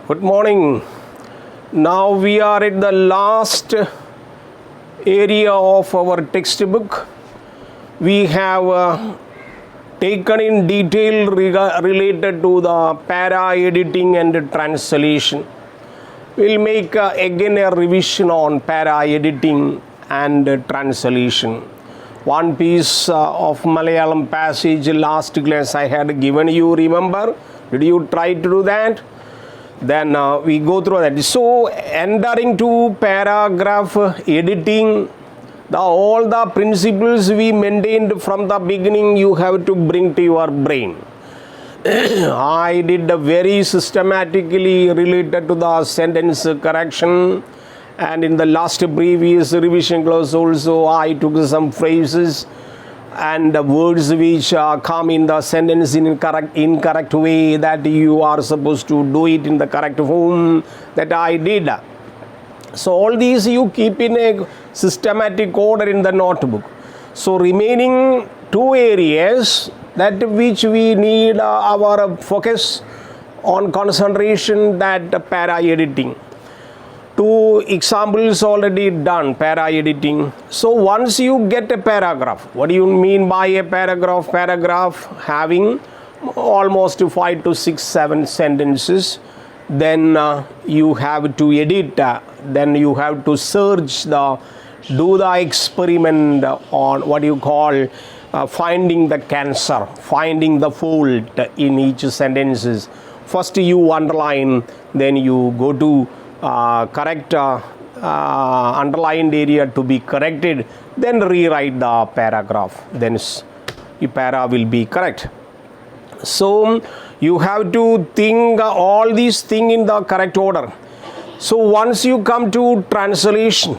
Good morning. Now we are at the last area of our textbook. We have taken in detail related to the para editing and translation. We'll make again a revision on para editing and translation. One piece of Malayalam passage last class I had given you, remember? Did you try to do that? Then we go through that. So entering to paragraph editing, all the principles we maintained from the beginning you have to bring to your brain. I did very systematically related to the sentence correction, and in the last previous revision class also I took some phrases and words which come in the sentence in incorrect way, that you are supposed to do it in the correct form, that I did. So all these you keep in a systematic order in the notebook. So remaining two areas that which we need our focus on concentration, that para editing. Two examples already done, para editing. So once you get a paragraph, what do you mean by a paragraph? Paragraph having almost 5 to 6, 7 sentences. Then you have to edit, then you have to search do the experiment on what you call finding the cancer, finding the fault in each sentences. First you underline, then you go to correct underlined area to be corrected, then rewrite the paragraph, then the para will be correct. So you have to think all these things in the correct order. So once you come to translation,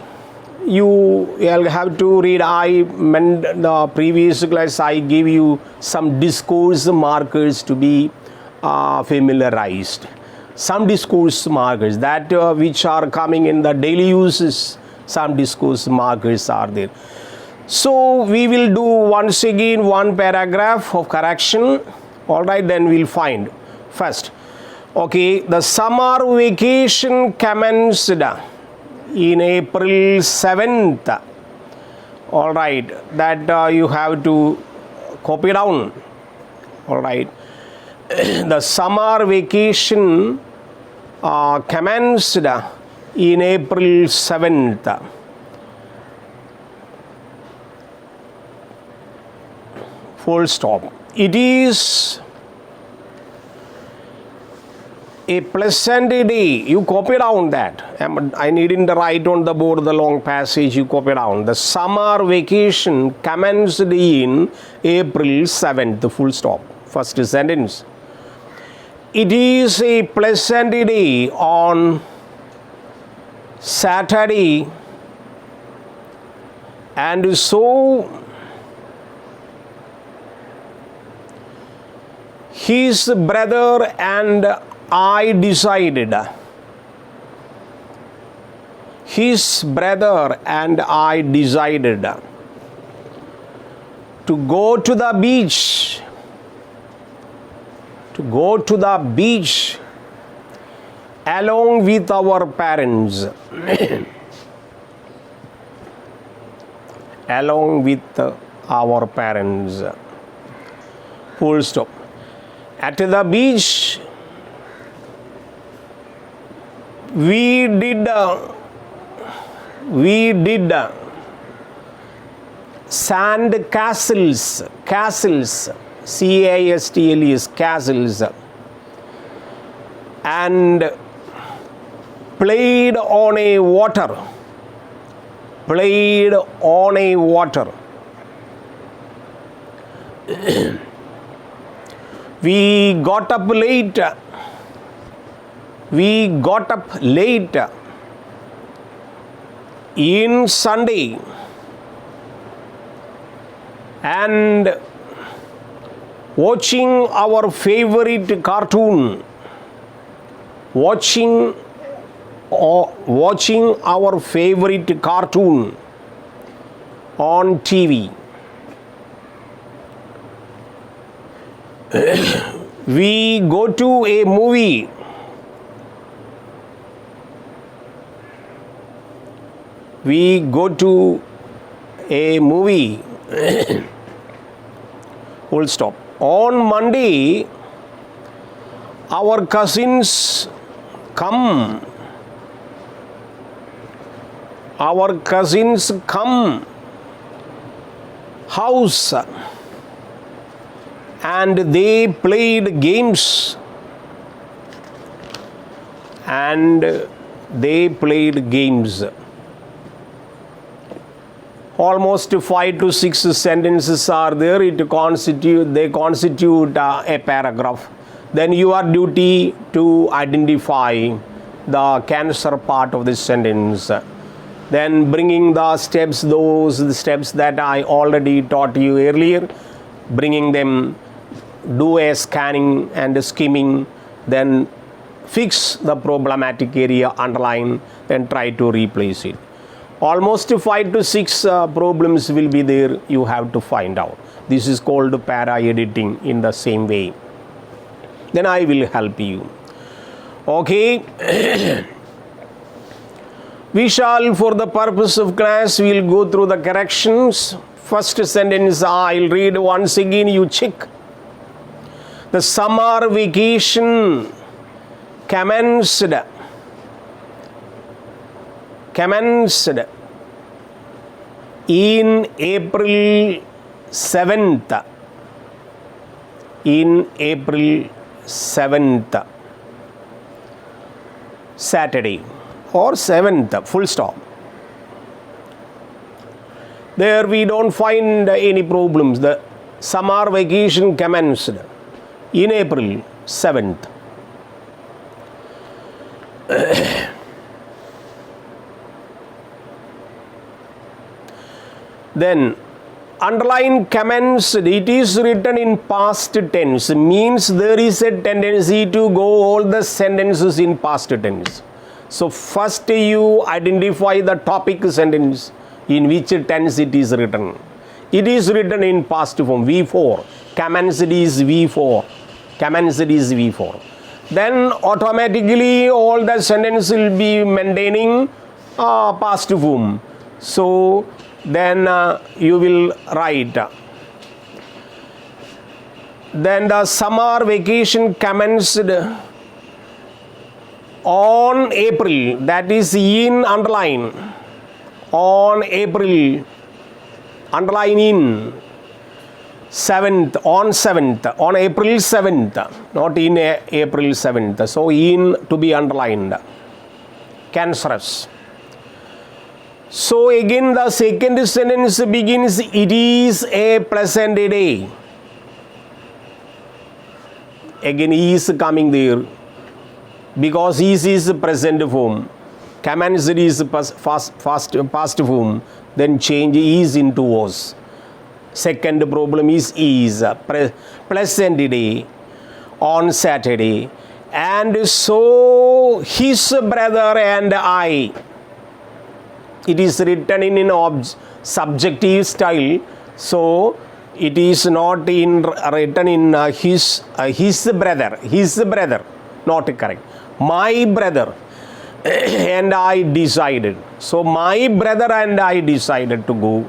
you have to read. I meant the previous class I gave you some discourse markers to be familiarized. Some discourse markers that which are coming in the daily uses, some discourse markers are there. So we will do once again one paragraph of correction. All right, then we'll find first. Okay, the summer vacation commenced in April 7th. All right, that you have to copy down. All right, the summer vacation commenced in April 7th. Full stop. It is a pleasant day. You copy down that. I needn't write on the board the long passage. You copy down. The summer vacation commenced in April 7th. Full stop. First sentence. It is a pleasant day on Saturday, and so his brother and I decided. His brother and I decided to go to the beach. To go to the beach along with our parents. Along with our parents. Full stop. At the beach, we did sand castles, CASTLES, castles, and played on a water. We got up late. In Sunday and watching our favorite cartoon, watching our favorite cartoon on TV. We go to a movie we go to a movie. Full stop. On Monday, our cousins come. Our cousins come house and they played games. And they played games. Almost 5 to 6 sentences are there. They constitute a paragraph. Then your duty to identify the cancer part of this sentence. Then bringing the steps, those steps that I already taught you earlier, bringing them, do a scanning and skimming, then fix the problematic area, underline, then try to replace it. Almost 5 to 6 problems will be there, you have to find out. This is called para editing in the same way. Then I will help you. Okay. We shall, for the purpose of class, we will go through the corrections. First sentence I will read once again, you check. The summer vacation commenced in April 7th. In April 7th. Saturday. Or 7th, full stop. There we don't find any problems. The summer vacation commenced in April 7th. Then underline commenced, it is written in past tense, means there is a tendency to go all the sentences in past tense. So first you identify the topic sentence in which tense it is written. It is written in past form, V4. Commenced is V4. Commenced is V4. Then automatically all the sentence will be maintaining past form. So then you will write. Then the summer vacation commenced on April, that is in underline, on April, underline in 7th, on 7th, on April 7th, not in April 7th, so in to be underlined, cancerous. So again the second sentence begins, it is a pleasant day. Again is coming there. Because is present form, commenced is past form, then change is into was. Second problem is pleasant day on Saturday, and so his brother and I. It is written in an subjective style, so it is not written in his brother, not correct. My brother and I decided. So my brother and I decided to go.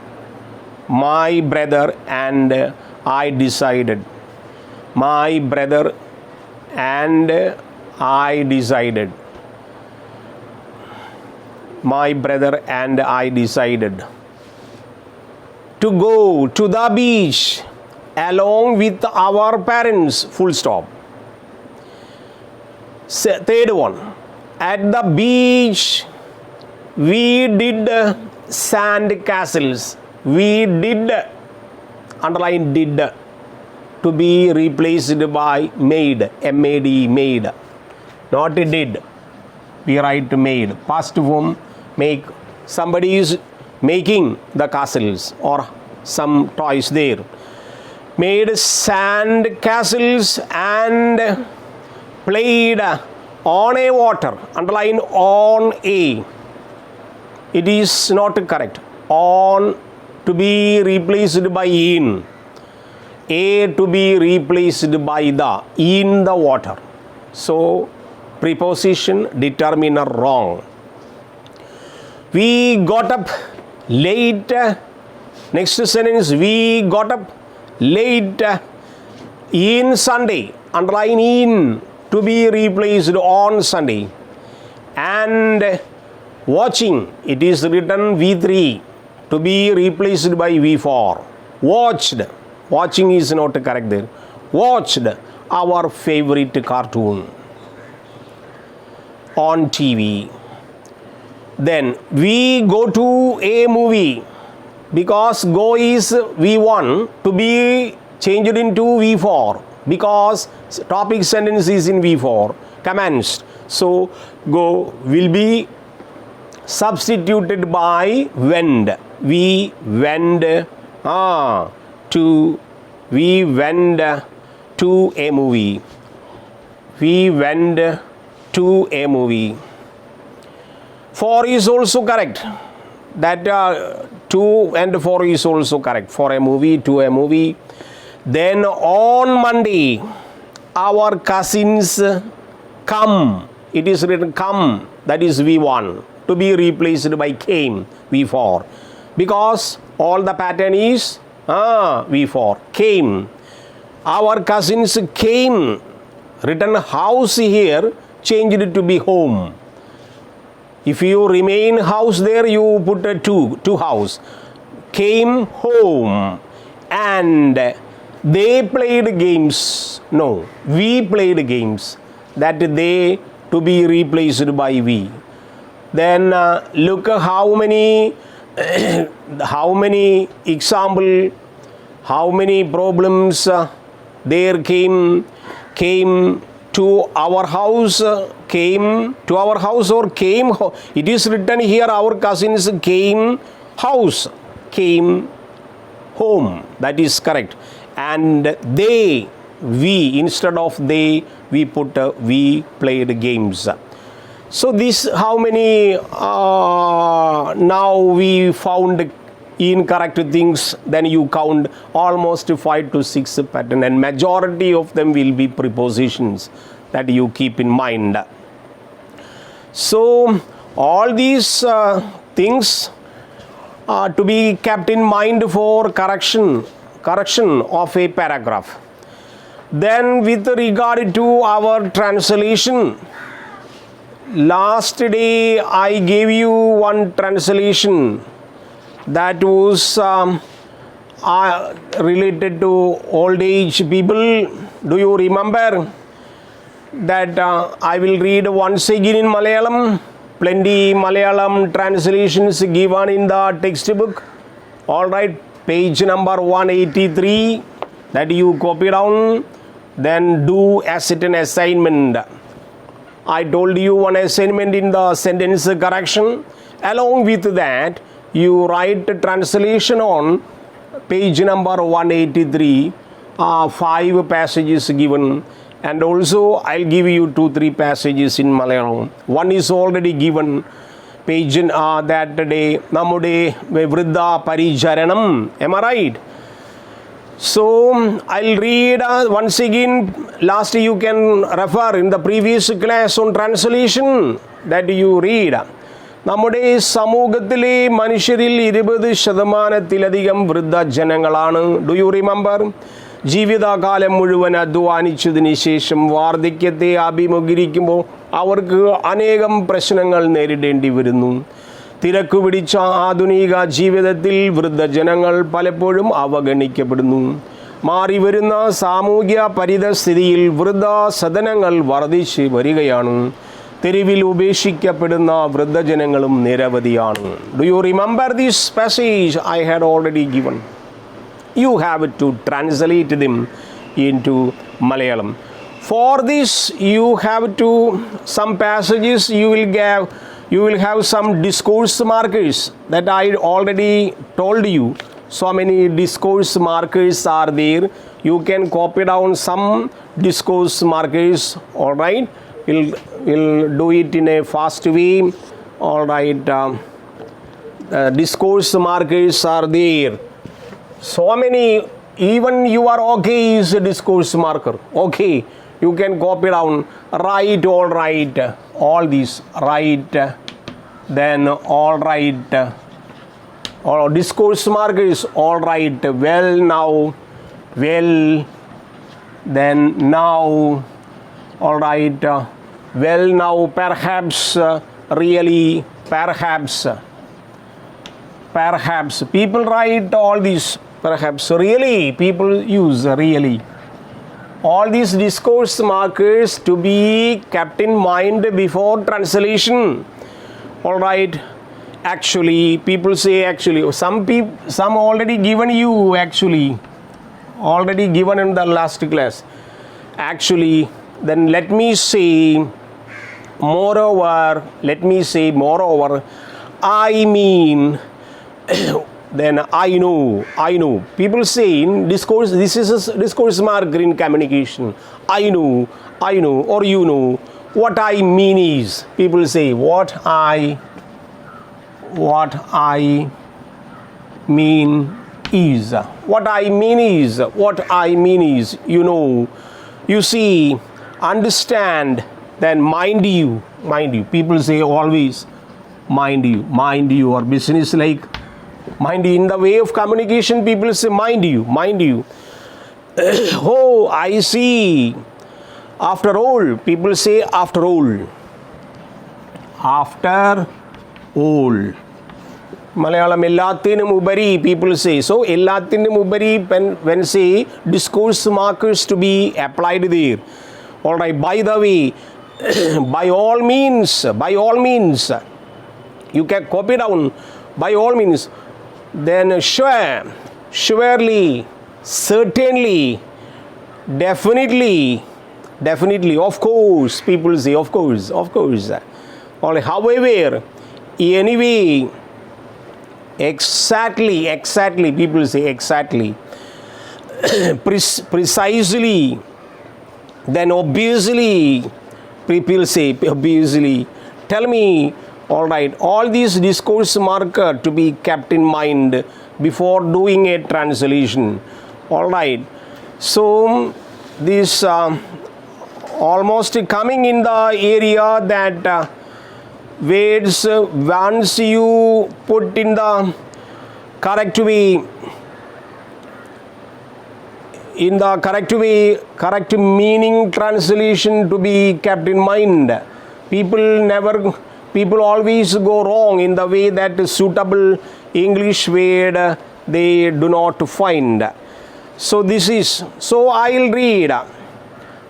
My brother and I decided. My brother and I decided. My brother and I decided to go to the beach along with our parents. Full stop. Third one, at the beach we did sand castles. We did, underline did, to be replaced by made, M-A-D, made, not did. We write made, past form, make. Somebody is making the castles or some toys there. Made sand castles and played on a water, underline on a. It is not correct. On to be replaced by in. A to be replaced by the, in the water. So preposition determiner wrong. We got up late. Next sentence, we got up late in Sunday. Underline in, to be replaced on Sunday. And watching, it is written V3, to be replaced by V4. Watched, watching is not correct there. Watched our favorite cartoon on TV. Then we go to a movie, because go is V1 to be changed into V4, because topic sentence is in V4, commenced. So go will be substituted by went. We went to a movie. We went to a movie. 4 is also correct. That 2 and 4 is also correct. For a movie, to a movie. Then on Monday, our cousins come. It is written come. That is V1. To be replaced by came. V4. Because all the pattern is V4. Came. Our cousins came. Written house here, changed it to be home. If you remain house there, you put a two house. Came home. And they played games. No, we played games. That they to be replaced by we. Then look how many example, how many problems there came to our house, came to our house or came. It is written here our cousins came house, came home. That is correct. And they, we, instead of they, we put we played games. So this how many now we found incorrect things. Then you count almost 5 to 6 pattern, and majority of them will be prepositions that you keep in mind. So all these things are to be kept in mind for correction of a paragraph. Then with regard to our translation, last day I gave you one translation that was related to old age people. Do you remember that? I will read once again in Malayalam. Plenty Malayalam translations given in the textbook. All right, page number 183, that you copy down, then do as it an assignment. I told you one assignment in the sentence correction. Along with that, you write translation on page number 183, 5 passages given, and also I'll give you 2-3 passages in Malayalam. One is already given, page that day, Namude Vridha Paricharanam. Am I right? So I'll read once again. Last you can refer in the previous class on translation that you read. നമ്മുടെ സമൂഹത്തിലെ മനുഷ്യരിൽ 20% വൃദ്ധജനങ്ങളാണ്. Do you remember? ജീവിതകാലം മുഴുവൻ അധ്വാനിച്ചതിന് ശേഷം വാർദ്ധക്യത്തെ അഭിമുഖീകരിക്കുമ്പോൾ അവർക്ക് അനേകം പ്രശ്നങ്ങൾ നേരിടേണ്ടി വരുന്നു. തിരക്ക് പിടിച്ച ആധുനിക ജീവിതത്തിൽ വൃദ്ധജനങ്ങൾ പലപ്പോഴും അവഗണിക്കപ്പെടുന്നു. മാറിവരുന്ന സാമൂഹ്യ പരിതസ്ഥിതിയിൽ വൃദ്ധസദനങ്ങൾ വർദ്ധിച്ച് വരികയാണ്. തെരുവിൽ ഉപേക്ഷിക്കപ്പെടുന്ന വൃദ്ധജനങ്ങളും നിരവധിയാണ്. Do you remember this passage I had already given? You have to translate them into Malayalam. For this you have to, some passages you will have some discourse markers that I already told you. So many discourse markers are there. You can copy down some discourse markers. All right, we'll do it in a fast way. All right, discourse markers are there. So many, even you are okay is a discourse marker. Okay, you can copy down, write, all right, all these, write then all right, or discourse mark is all right, well now, well, then now, all right, well now, perhaps, really, perhaps, perhaps. People write all these, perhaps, really, people use really. All these discourse markers to be kept in mind before translation. All right, actually, people say actually. Some already given you actually, already given in the last class. Actually, then let me say moreover, let me say moreover, I mean, then I know. People say in discourse, this is a discourse marker in communication. I know, or you know. What I mean is, people say, what I mean is. What I mean is, you know. You see, understand, then mind you. People say always, mind you, or business like, mind you. In the way of communication, people say, mind you. Oh, I see. After all, people say, after all. Malayalam ellathinum ubari, people say. So, ellathinum ubari, when say discourse markers to be applied there. All right, by the way, by all means, you can copy down, by all means. Then surely, certainly, definitely, of course, people say, of course. Or however, anyway, exactly, people say exactly. Precisely, then obviously, people say obviously. Tell me, all right, all these discourse marker to be kept in mind before doing a translation. All right, so this almost coming in the area that words once you put in the correct way, correct meaning translation to be kept in mind. People always go wrong in the way that suitable English word they do not find. So I'll read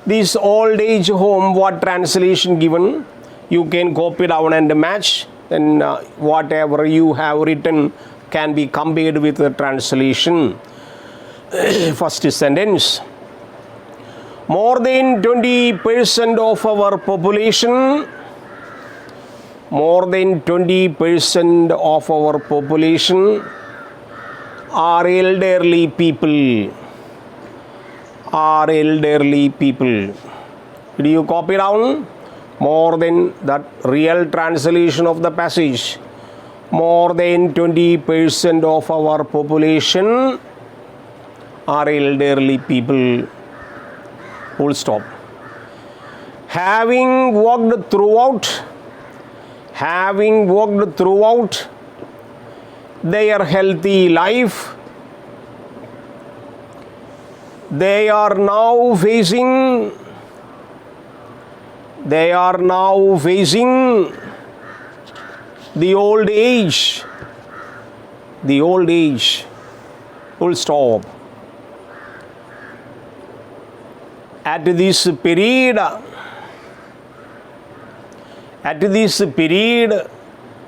this old age home, what translation given. You can copy down and match, then whatever you have written can be compared with the translation. First sentence. More than 20% of our population are elderly people. Did you copy down? More than that real translation of the passage. More than 20% of our population are elderly people. Full stop. Having walked throughout their healthy life, they are now facing the old age. Full stop. At this period,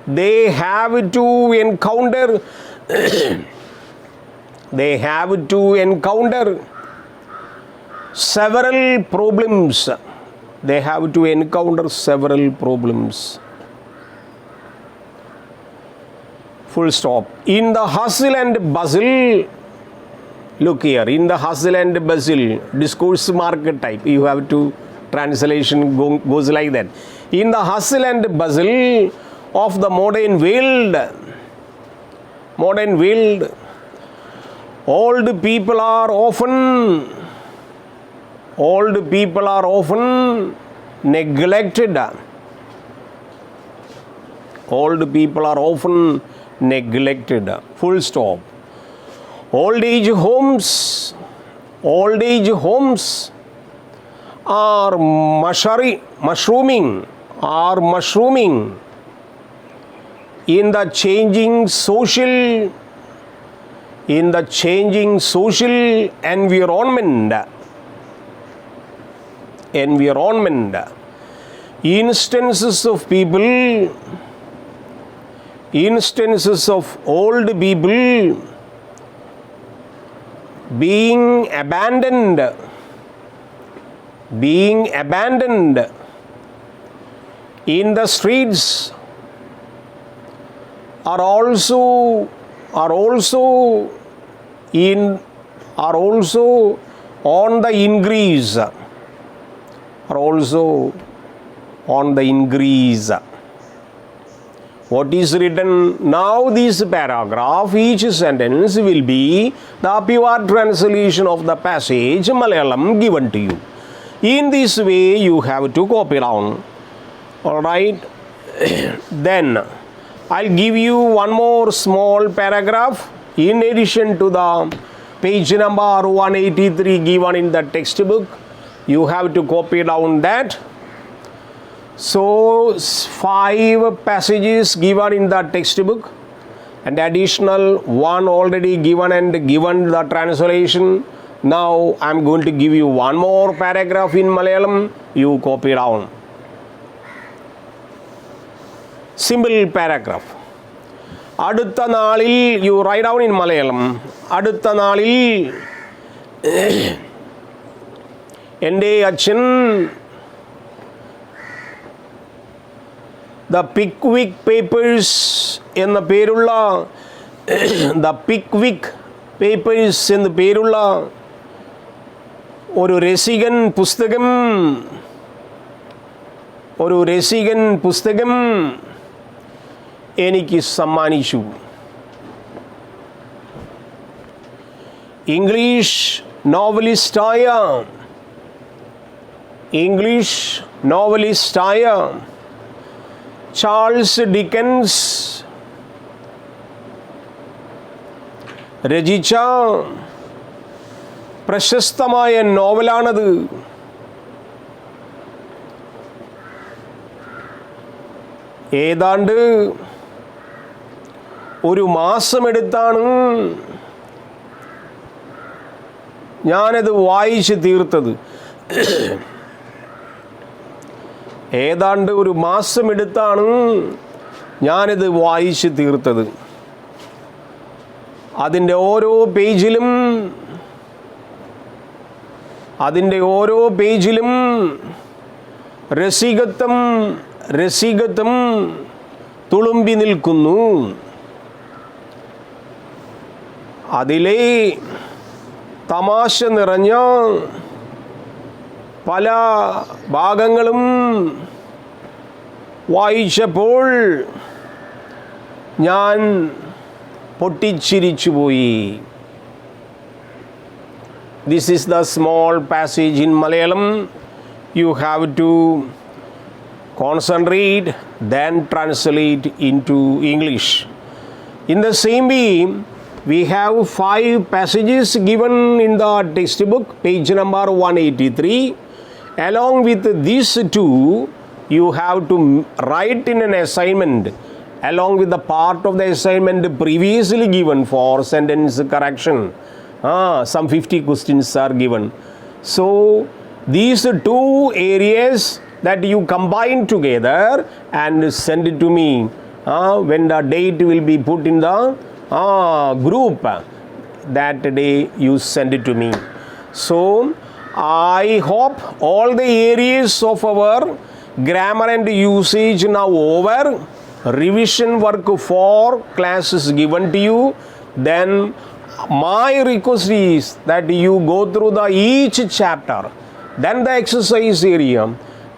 they have to encounter several problems. Full stop. In the hustle and bustle, look here, in the hustle and bustle, discourse marker type, you have to, translation goes like that. In the hustle and bustle of the modern world, old people are often neglected. Old people are often neglected. Full stop. Old age homes are mushrooming in the changing social environment. Instances of old people being abandoned in the streets are also on the increase. What is written now, this paragraph, each sentence will be the pure translation of the passage Malayalam given to you. In this way you have to copy down. Alright. Then I'll give you one more small paragraph in addition to the page number 183 given in the textbook. You have to copy down that. So 5 passages given in the textbook and additional one already given the translation. Now I am going to give you one more paragraph in Malayalam. You copy down. Simple paragraph. Adutha naalil, you write down in Malayalam. Adutha naalil ende achan the Pickwick Papers in the Perulla, the Pickwick Papers in the Perulla, oru Resigan Pusthagam എനിക്ക് സമ്മാനിച്ചു. English നോവലിസ്റ്റായ Charles Dickens രചിച്ച പ്രശസ്തമായ നോവലാണത്. ഏതാണ്ട് ഒരു മാസമെടുത്താണ് ഞാനത് വായിച്ച് തീർത്തത്. ഏതാണ്ട് ഒരു മാസമെടുത്താണ് ഞാനിത് വായിച്ച് തീർത്തത്. അതിൻ്റെ ഓരോ പേജിലും രസികത്വം തുളുമ്പി നിൽക്കുന്നു. അതിലെ തമാശ നിറഞ്ഞ പല ഭാഗങ്ങളും വായിച്ചപ്പോൾ ഞാൻ പൊട്ടിച്ചിരിച്ചുപോയി. This is the small passage in Malayalam. You have to concentrate, then translate into English. In the same way, we have 5 passages given in the textbook, page number 183. Along with these 2, you have to write in an assignment along with the part of the assignment previously given for sentence correction. Some 50 questions are given. So these 2 areas that you combine together and send it to me when the date will be put in the group. That day you send it to me. So I hope all the areas of our grammar and usage now over. Revision work for classes given to you. Then my request is that you go through each chapter, then the exercise area.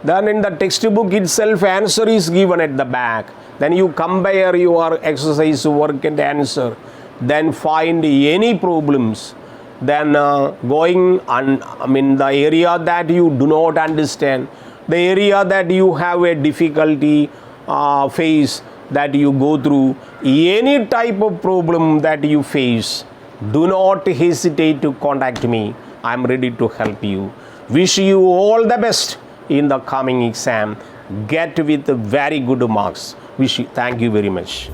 Then in the textbook itself answer is given at the back. Then you compare your exercise work and answer. Then find any problems. Then going on, the area that you do not understand, the area that you have a difficulty face, that you go through, any type of problem that you face, do not hesitate to contact me. I am ready to help you. Wish you all the best in the coming exam. Get with very good marks. Thank you very much.